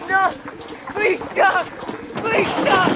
No! Please stop! Please stop!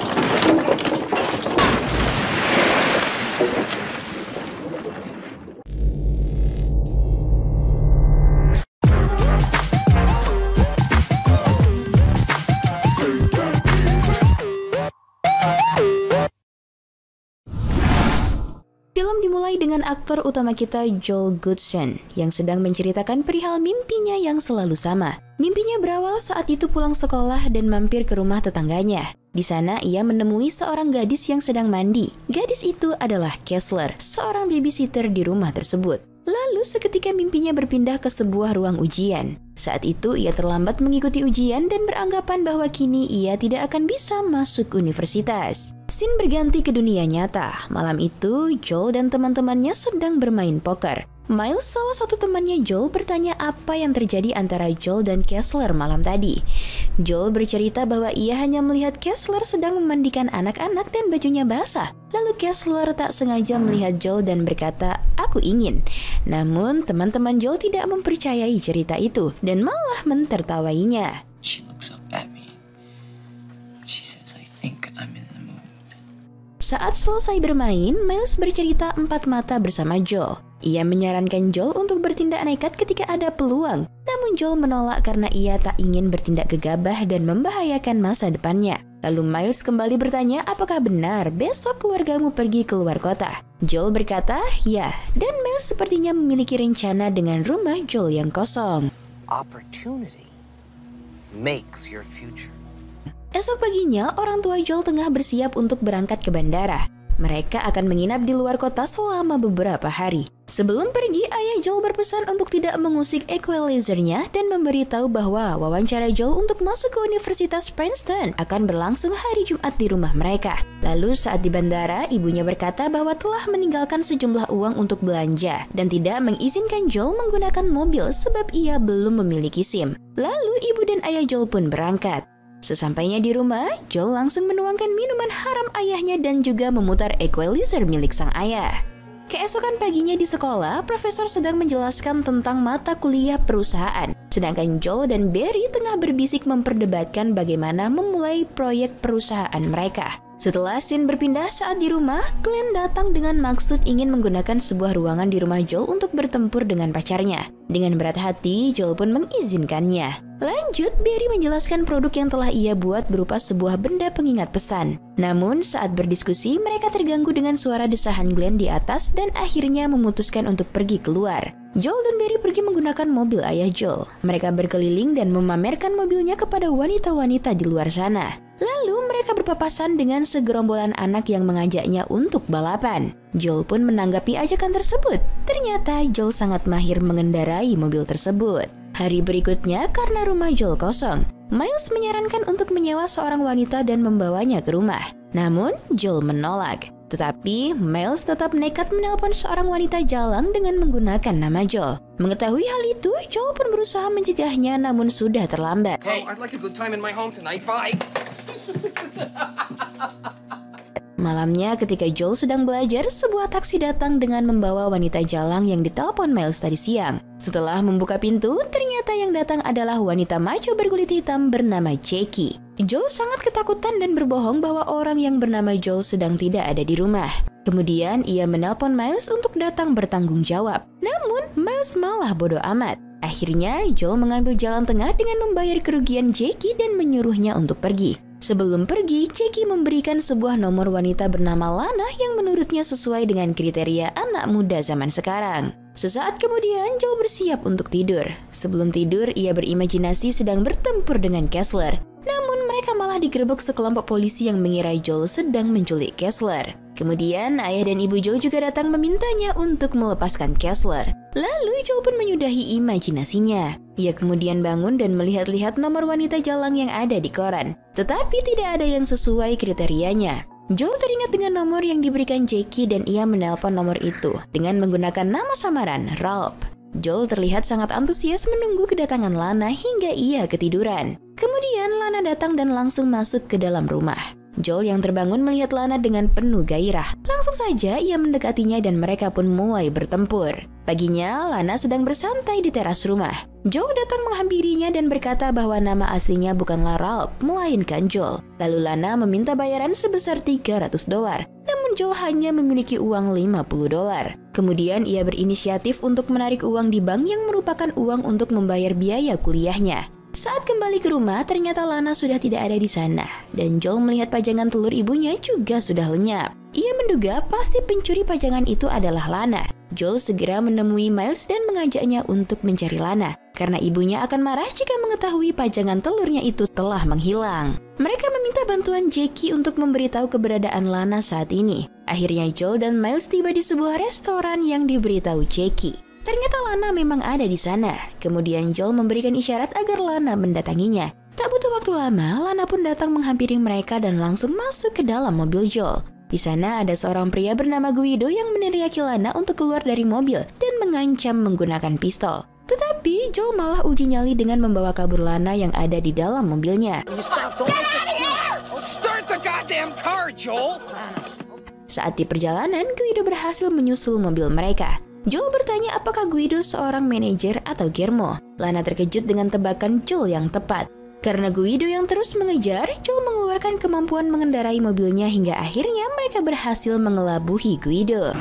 Film dimulai dengan aktor utama kita Joel Goodson yang sedang menceritakan perihal mimpinya yang selalu sama. Mimpinya berawal saat itu pulang sekolah dan mampir ke rumah tetangganya. Di sana ia menemui seorang gadis yang sedang mandi. Gadis itu adalah Kessler, seorang babysitter di rumah tersebut. Lalu seketika mimpinya berpindah ke sebuah ruang ujian. Saat itu ia terlambat mengikuti ujian dan beranggapan bahwa kini ia tidak akan bisa masuk universitas. Scene berganti ke dunia nyata. Malam itu, Joel dan teman-temannya sedang bermain poker. Miles, salah satu temannya Joel, bertanya apa yang terjadi antara Joel dan Kessler malam tadi. Joel bercerita bahwa ia hanya melihat Kessler sedang memandikan anak-anak dan bajunya basah. Lalu Kessler tak sengaja melihat Joel dan berkata, "Aku ingin." Namun, teman-teman Joel tidak mempercayai cerita itu dan malah mentertawainya. She looks up at me. She says, "I think I'm in the mood." Saat selesai bermain, Miles bercerita empat mata bersama Joel. Ia menyarankan Joel untuk bertindak nekat ketika ada peluang. Namun Joel menolak karena ia tak ingin bertindak gegabah dan membahayakan masa depannya. Lalu Miles kembali bertanya apakah benar besok keluargamu pergi ke luar kota. Joel berkata, ya, dan Miles sepertinya memiliki rencana dengan rumah Joel yang kosong. Opportunity makes your future. Esok paginya, orang tua Joel tengah bersiap untuk berangkat ke bandara. Mereka akan menginap di luar kota selama beberapa hari. Sebelum pergi, ayah Joel berpesan untuk tidak mengusik equalizernya dan memberitahu bahwa wawancara Joel untuk masuk ke Universitas Princeton akan berlangsung hari Jumat di rumah mereka. Lalu saat di bandara, ibunya berkata bahwa telah meninggalkan sejumlah uang untuk belanja dan tidak mengizinkan Joel menggunakan mobil sebab ia belum memiliki SIM. Lalu ibu dan ayah Joel pun berangkat. Sesampainya di rumah, Joel langsung menuangkan minuman haram ayahnya dan juga memutar equalizer milik sang ayah. Keesokan paginya di sekolah, profesor sedang menjelaskan tentang mata kuliah perusahaan. Sedangkan Joel dan Barry tengah berbisik memperdebatkan bagaimana memulai proyek perusahaan mereka. Setelah scene berpindah saat di rumah, Glenn datang dengan maksud ingin menggunakan sebuah ruangan di rumah Joel untuk bertempur dengan pacarnya. Dengan berat hati, Joel pun mengizinkannya. Lanjut, Barry menjelaskan produk yang telah ia buat berupa sebuah benda pengingat pesan. Namun, saat berdiskusi, mereka terganggu dengan suara desahan Glenn di atas dan akhirnya memutuskan untuk pergi keluar. Joel dan Barry pergi menggunakan mobil ayah Joel. Mereka berkeliling dan memamerkan mobilnya kepada wanita-wanita di luar sana. Lalu mereka berpapasan dengan segerombolan anak yang mengajaknya untuk balapan. Joel pun menanggapi ajakan tersebut. Ternyata Joel sangat mahir mengendarai mobil tersebut. Hari berikutnya, karena rumah Joel kosong, Miles menyarankan untuk menyewa seorang wanita dan membawanya ke rumah. Namun, Joel menolak. Tetapi, Miles tetap nekat menelpon seorang wanita jalang dengan menggunakan nama Joel. Mengetahui hal itu, Joel pun berusaha mencegahnya namun sudah terlambat. Hey, I'd like a good time in my home tonight. Bye. Malamnya ketika Joel sedang belajar, sebuah taksi datang dengan membawa wanita jalang yang ditelepon Miles tadi siang. Setelah membuka pintu, ternyata yang datang adalah wanita maco berkulit hitam bernama Jackie. Joel sangat ketakutan dan berbohong bahwa orang yang bernama Joel sedang tidak ada di rumah. Kemudian ia menelpon Miles untuk datang bertanggung jawab. Namun Miles malah bodoh amat. Akhirnya Joel mengambil jalan tengah dengan membayar kerugian Jackie dan menyuruhnya untuk pergi. Sebelum pergi, Jackie memberikan sebuah nomor wanita bernama Lana yang menurutnya sesuai dengan kriteria anak muda zaman sekarang. Sesaat kemudian, Joel bersiap untuk tidur. Sebelum tidur, ia berimajinasi sedang bertempur dengan Kessler. Namun mereka malah digerebek sekelompok polisi yang mengira Joel sedang menculik Kessler. Kemudian, ayah dan ibu Joel juga datang memintanya untuk melepaskan Kessler. Lalu Joel pun menyudahi imajinasinya. Ia kemudian bangun dan melihat-lihat nomor wanita jalang yang ada di koran. Tetapi tidak ada yang sesuai kriterianya. Joel teringat dengan nomor yang diberikan Jackie dan ia menelpon nomor itu dengan menggunakan nama samaran, Ralph. Joel terlihat sangat antusias menunggu kedatangan Lana hingga ia ketiduran. Kemudian Lana datang dan langsung masuk ke dalam rumah. Joel yang terbangun melihat Lana dengan penuh gairah. Langsung saja ia mendekatinya dan mereka pun mulai bertempur. Paginya, Lana sedang bersantai di teras rumah. Joel datang menghampirinya dan berkata bahwa nama aslinya bukanlah Ralph, melainkan Joel. Lalu Lana meminta bayaran sebesar $300. Namun Joel hanya memiliki uang $50. Kemudian ia berinisiatif untuk menarik uang di bank yang merupakan uang untuk membayar biaya kuliahnya. Saat kembali ke rumah, ternyata Lana sudah tidak ada di sana. Dan Joel melihat pajangan telur ibunya juga sudah lenyap. Ia menduga pasti pencuri pajangan itu adalah Lana. Joel segera menemui Miles dan mengajaknya untuk mencari Lana, karena ibunya akan marah jika mengetahui pajangan telurnya itu telah menghilang. Mereka meminta bantuan Jackie untuk memberitahu keberadaan Lana saat ini. Akhirnya Joel dan Miles tiba di sebuah restoran yang diberitahu Jackie. Ternyata Lana memang ada di sana. Kemudian Joel memberikan isyarat agar Lana mendatanginya. Tak butuh waktu lama, Lana pun datang menghampiri mereka dan langsung masuk ke dalam mobil Joel. Di sana ada seorang pria bernama Guido yang meneriaki Lana untuk keluar dari mobil dan mengancam menggunakan pistol. Tetapi Joel malah uji nyali dengan membawa kabur Lana yang ada di dalam mobilnya. Start the goddamn car, Joel! Saat di perjalanan, Guido berhasil menyusul mobil mereka. Joel bertanya apakah Guido seorang manajer atau Guillermo. Lana terkejut dengan tebakan Joel yang tepat. Karena Guido yang terus mengejar, Joel mengeluarkan kemampuan mengendarai mobilnya hingga akhirnya mereka berhasil mengelabuhi Guido.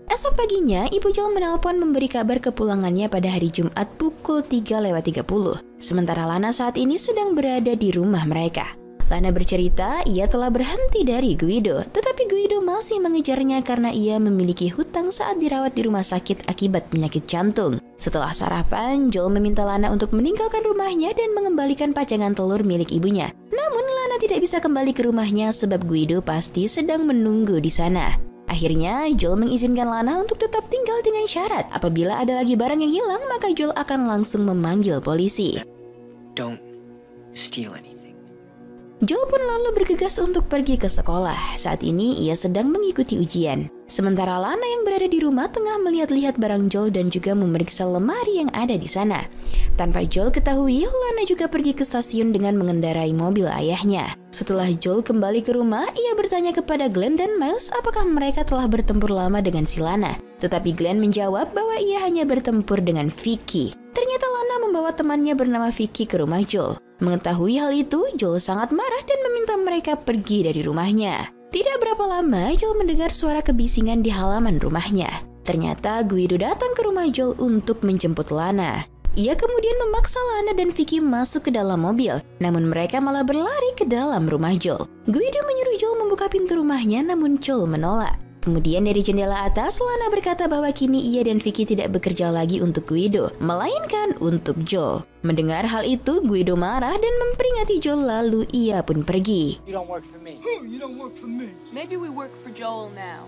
Esok paginya, Ibu Joel menelpon memberi kabar kepulangannya pada hari Jumat pukul 3:30. Sementara Lana saat ini sedang berada di rumah mereka. Lana bercerita ia telah berhenti dari Guido, tetapi Guido masih mengejarnya karena ia memiliki hutang saat dirawat di rumah sakit akibat penyakit jantung. Setelah sarapan, Joel meminta Lana untuk meninggalkan rumahnya dan mengembalikan pajangan telur milik ibunya. Namun Lana tidak bisa kembali ke rumahnya sebab Guido pasti sedang menunggu di sana. Akhirnya, Joel mengizinkan Lana untuk tetap tinggal dengan syarat apabila ada lagi barang yang hilang, maka Joel akan langsung memanggil polisi. Don't steal anything. Joel pun lalu bergegas untuk pergi ke sekolah. Saat ini ia sedang mengikuti ujian. Sementara Lana yang berada di rumah tengah melihat-lihat barang Joel dan juga memeriksa lemari yang ada di sana. Tanpa Joel ketahui, Lana juga pergi ke stasiun dengan mengendarai mobil ayahnya. Setelah Joel kembali ke rumah, ia bertanya kepada Glenn dan Miles apakah mereka telah bertempur lama dengan si Lana. Tetapi Glenn menjawab bahwa ia hanya bertempur dengan Vicky. Ternyata Lana membawa temannya bernama Vicky ke rumah Joel. Mengetahui hal itu, Joel sangat marah dan meminta mereka pergi dari rumahnya. Tidak berapa lama, Joel mendengar suara kebisingan di halaman rumahnya. Ternyata Guido datang ke rumah Joel untuk menjemput Lana. Ia kemudian memaksa Lana dan Vicky masuk ke dalam mobil, namun mereka malah berlari ke dalam rumah Joel. Guido menyuruh Joel membuka pintu rumahnya, namun Joel menolak. Kemudian dari jendela atas, Lana berkata bahwa kini ia dan Vicky tidak bekerja lagi untuk Guido, melainkan untuk Joel. Mendengar hal itu, Guido marah dan memperingati Joel lalu ia pun pergi. You don't work for me. You don't work for me. Maybe we work for Joel now.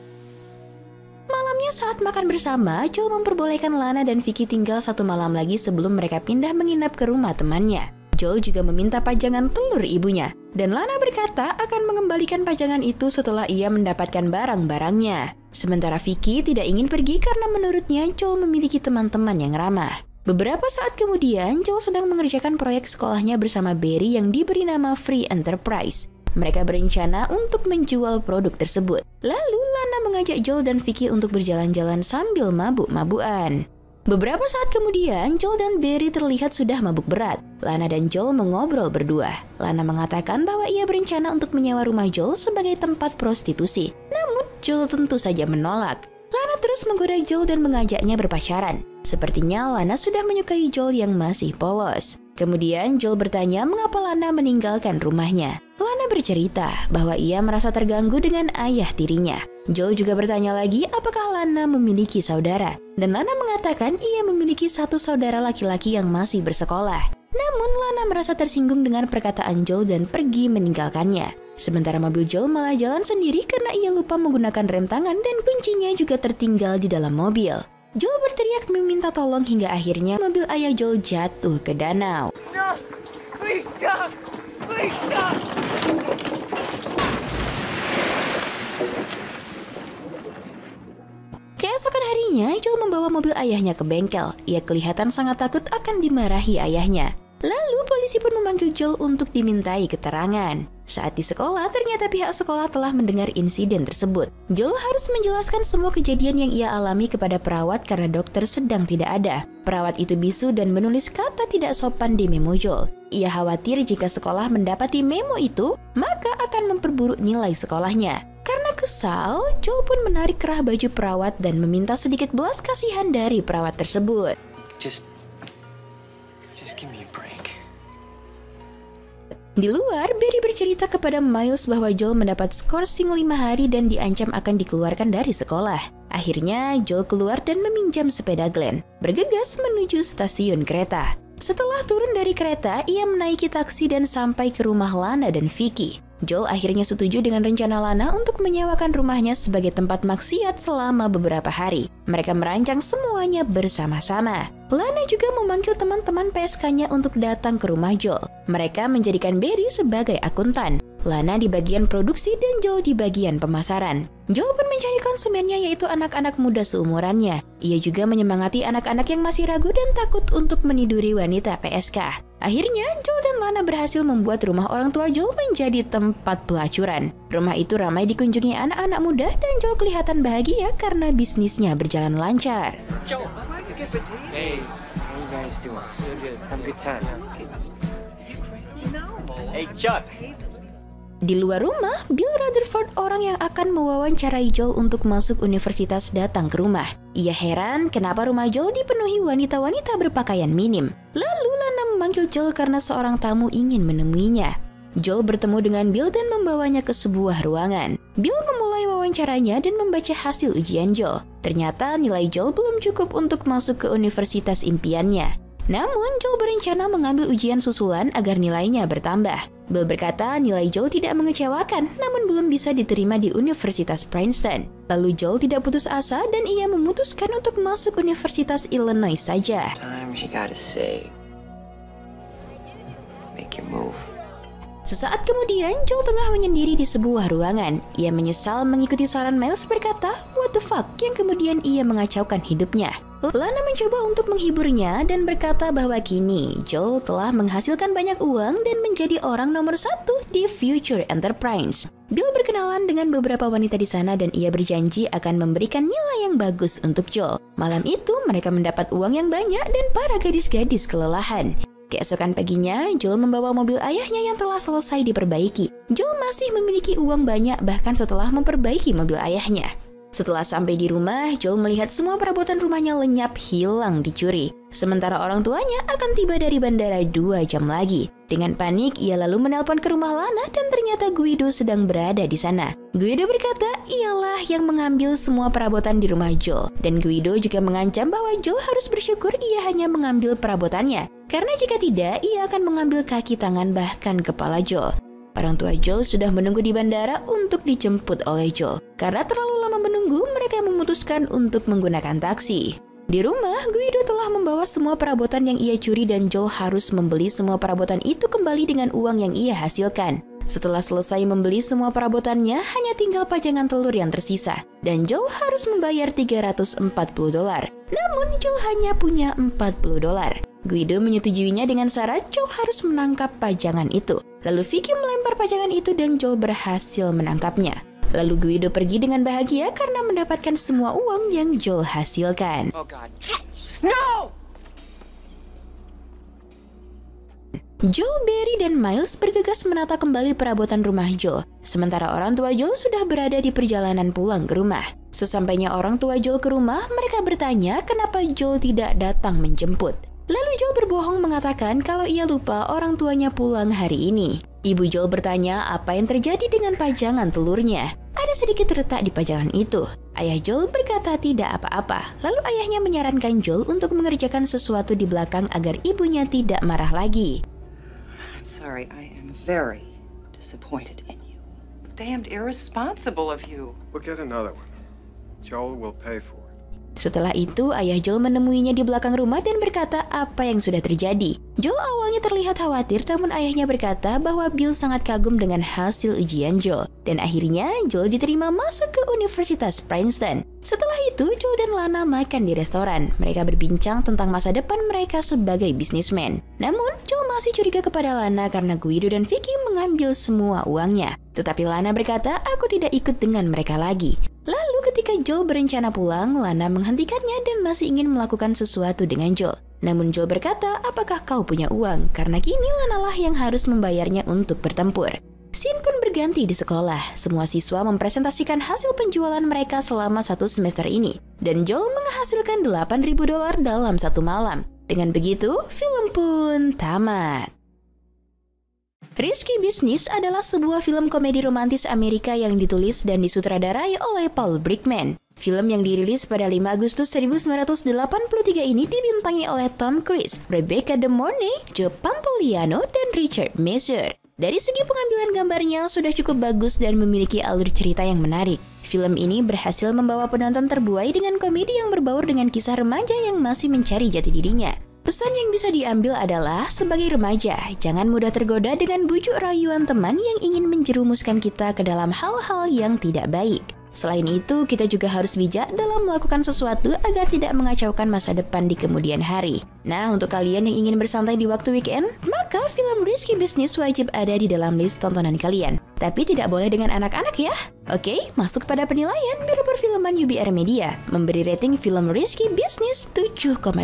Malamnya saat makan bersama, Joel memperbolehkan Lana dan Vicky tinggal satu malam lagi sebelum mereka pindah menginap ke rumah temannya. Joel juga meminta pajangan telur ibunya, dan Lana berkata akan mengembalikan pajangan itu setelah ia mendapatkan barang-barangnya. Sementara Vicky tidak ingin pergi karena menurutnya Joel memiliki teman-teman yang ramah. Beberapa saat kemudian, Joel sedang mengerjakan proyek sekolahnya bersama Barry yang diberi nama Free Enterprise. Mereka berencana untuk menjual produk tersebut. Lalu Lana mengajak Joel dan Vicky untuk berjalan-jalan sambil mabuk-mabukan. Beberapa saat kemudian, Joel dan Barry terlihat sudah mabuk berat. Lana dan Joel mengobrol berdua. Lana mengatakan bahwa ia berencana untuk menyewa rumah Joel sebagai tempat prostitusi. Namun, Joel tentu saja menolak. Lana terus menggoda Joel dan mengajaknya berpacaran. Sepertinya Lana sudah menyukai Joel yang masih polos. Kemudian Joel bertanya mengapa Lana meninggalkan rumahnya. Lana bercerita bahwa ia merasa terganggu dengan ayah tirinya. Joel juga bertanya lagi apakah Lana memiliki saudara. Dan Lana mengatakan ia memiliki satu saudara laki-laki yang masih bersekolah. Namun Lana merasa tersinggung dengan perkataan Joel dan pergi meninggalkannya. Sementara mobil Joel malah jalan sendiri karena ia lupa menggunakan rem tangan dan kuncinya juga tertinggal di dalam mobil. Joel berteriak meminta tolong hingga akhirnya mobil ayah Joel jatuh ke danau. No! Please stop! Please stop! Keesokan Paginya, Joel membawa mobil ayahnya ke bengkel. Ia kelihatan sangat takut akan dimarahi ayahnya. Lalu polisi pun memanggil Joel untuk dimintai keterangan. Saat di sekolah, ternyata pihak sekolah telah mendengar insiden tersebut. Joel harus menjelaskan semua kejadian yang ia alami kepada perawat karena dokter sedang tidak ada. Perawat itu bisu dan menulis kata tidak sopan di memo Joel. Ia khawatir jika sekolah mendapati memo itu, maka akan memperburuk nilai sekolahnya. Karena kesal, Joel pun menarik kerah baju perawat dan meminta sedikit belas kasihan dari perawat tersebut. Just give me a break. Di luar, Barry bercerita kepada Miles bahwa Joel mendapat skorsing 5 hari dan diancam akan dikeluarkan dari sekolah. Akhirnya, Joel keluar dan meminjam sepeda Glenn, bergegas menuju stasiun kereta. Setelah turun dari kereta, ia menaiki taksi dan sampai ke rumah Lana dan Vicky. Joel akhirnya setuju dengan rencana Lana untuk menyewakan rumahnya sebagai tempat maksiat selama beberapa hari. Mereka merancang semuanya bersama-sama. Lana juga memanggil teman-teman PSK-nya untuk datang ke rumah Joel. Mereka menjadikan Barry sebagai akuntan. Lana di bagian produksi dan Joel di bagian pemasaran. Joel pun mencari konsumennya yaitu anak-anak muda seumurannya. Ia juga menyemangati anak-anak yang masih ragu dan takut untuk meniduri wanita PSK. Akhirnya, Joel dan Lana berhasil membuat rumah orang tua Joel menjadi tempat pelacuran. Rumah itu ramai dikunjungi anak-anak muda dan Joel kelihatan bahagia karena bisnisnya berjalan lancar. Joel, Hey, how you guys doing? good. Have a good time. No. Hey, Chuck. Di luar rumah, Bill Rutherford, orang yang akan mewawancarai Joel untuk masuk universitas, datang ke rumah. Ia heran kenapa rumah Joel dipenuhi wanita-wanita berpakaian minim. Lalu Lana memanggil Joel karena seorang tamu ingin menemuinya. Joel bertemu dengan Bill dan membawanya ke sebuah ruangan. Bill memulai wawancaranya dan membaca hasil ujian Joel. Ternyata nilai Joel belum cukup untuk masuk ke universitas impiannya. Namun, Joel berencana mengambil ujian susulan agar nilainya bertambah. Bill berkata nilai Joel tidak mengecewakan, namun belum bisa diterima di Universitas Princeton. Lalu Joel tidak putus asa dan ia memutuskan untuk masuk Universitas Illinois saja. Times you gotta say. Make your move. Sesaat kemudian, Joel tengah menyendiri di sebuah ruangan. Ia menyesal mengikuti saran Miles berkata, "What the fuck?" yang kemudian ia mengacaukan hidupnya. Lana mencoba untuk menghiburnya dan berkata bahwa kini Joel telah menghasilkan banyak uang dan menjadi orang nomor 1 di Future Enterprise. Bill berkenalan dengan beberapa wanita di sana dan ia berjanji akan memberikan nilai yang bagus untuk Joel. Malam itu mereka mendapat uang yang banyak dan para gadis-gadis kelelahan. Keesokan paginya, Joel membawa mobil ayahnya yang telah selesai diperbaiki. Joel masih memiliki uang banyak bahkan setelah memperbaiki mobil ayahnya. Setelah sampai di rumah, Joel melihat semua perabotan rumahnya lenyap hilang dicuri. Sementara orang tuanya akan tiba dari bandara 2 jam lagi. Dengan panik, ia lalu menelpon ke rumah Lana dan ternyata Guido sedang berada di sana. Guido berkata ialah yang mengambil semua perabotan di rumah Joel. Dan Guido juga mengancam bahwa Joel harus bersyukur ia hanya mengambil perabotannya. Karena jika tidak, ia akan mengambil kaki tangan bahkan kepala Joel. Orang tua Joel sudah menunggu di bandara untuk dijemput oleh Joel. Karena terlalu lama menunggu, mereka memutuskan untuk menggunakan taksi. Di rumah, Guido telah membawa semua perabotan yang ia curi dan Joel harus membeli semua perabotan itu kembali dengan uang yang ia hasilkan. Setelah selesai membeli semua perabotannya, hanya tinggal pajangan telur yang tersisa. Dan Joel harus membayar $340. Namun, Joel hanya punya $40. Guido menyetujuinya dengan syarat Joel harus menangkap pajangan itu. Lalu Vicky melempar pajangan itu dan Joel berhasil menangkapnya. Lalu Guido pergi dengan bahagia karena mendapatkan semua uang yang Joel hasilkan. Oh, God. No! Joel, Barry, dan Miles bergegas menata kembali perabotan rumah Joel. Sementara orang tua Joel sudah berada di perjalanan pulang ke rumah. Sesampainya orang tua Joel ke rumah, mereka bertanya kenapa Joel tidak datang menjemput. Lalu Joel berbohong mengatakan kalau ia lupa orang tuanya pulang hari ini. Ibu Joel bertanya apa yang terjadi dengan pajangan telurnya. Ada sedikit retak di pajangan itu. Ayah Joel berkata tidak apa-apa. Lalu ayahnya menyarankan Joel untuk mengerjakan sesuatu di belakang agar ibunya tidak marah lagi. I'm sorry, I am very disappointed in you. Damned irresponsible of you. We'll get another one. Joel will pay for it. Setelah itu, ayah Joel menemuinya di belakang rumah dan berkata apa yang sudah terjadi. Joel awalnya terlihat khawatir, namun ayahnya berkata bahwa Bill sangat kagum dengan hasil ujian Joel. Dan akhirnya, Joel diterima masuk ke Universitas Princeton. Setelah itu, Joel dan Lana makan di restoran. Mereka berbincang tentang masa depan mereka sebagai bisnismen. Namun, Joel masih curiga kepada Lana karena Guido dan Vicky mengambil semua uangnya. Tetapi Lana berkata, aku tidak ikut dengan mereka lagi. Lalu ketika Joel berencana pulang, Lana menghentikannya dan masih ingin melakukan sesuatu dengan Joel. Namun Joel berkata, apakah kau punya uang? Karena kini Lana lah yang harus membayarnya untuk bertempur. Scene pun berganti di sekolah. Semua siswa mempresentasikan hasil penjualan mereka selama 1 semester ini. Dan Joel menghasilkan $8.000 dalam 1 malam. Dengan begitu, film pun tamat. Risky Business adalah sebuah film komedi romantis Amerika yang ditulis dan disutradarai oleh Paul Brickman. Film yang dirilis pada 5 Agustus 1983 ini dibintangi oleh Tom Cruise, Rebecca De Mornay, Joe Pantoliano, dan Richard Masur. Dari segi pengambilan gambarnya sudah cukup bagus dan memiliki alur cerita yang menarik. Film ini berhasil membawa penonton terbuai dengan komedi yang berbaur dengan kisah remaja yang masih mencari jati dirinya. Pesan yang bisa diambil adalah, sebagai remaja, jangan mudah tergoda dengan bujuk rayuan teman yang ingin menjerumuskan kita ke dalam hal-hal yang tidak baik. Selain itu, kita juga harus bijak dalam melakukan sesuatu agar tidak mengacaukan masa depan di kemudian hari. Nah, untuk kalian yang ingin bersantai di waktu weekend, maka film Risky Business wajib ada di dalam list tontonan kalian. Tapi tidak boleh dengan anak-anak ya. Oke, masuk pada penilaian Biro Perfilman UBR Media. Memberi rating film Risky Business 7,2.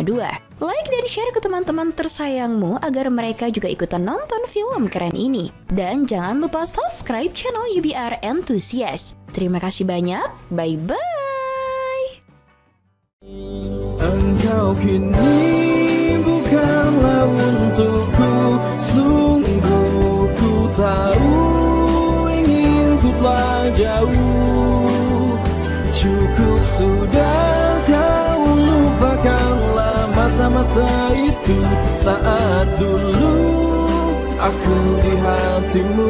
Like dan share ke teman-teman tersayangmu agar mereka juga ikutan nonton film keren ini. Dan jangan lupa subscribe channel UBR Enthusiast. Terima kasih banyak, bye-bye. Engkau kini bukanlah untukku, sungguh ku tahu ingin ku telah jauh. Cukup sudah kau lupakanlah masa-masa itu, saat dulu aku di hatimu.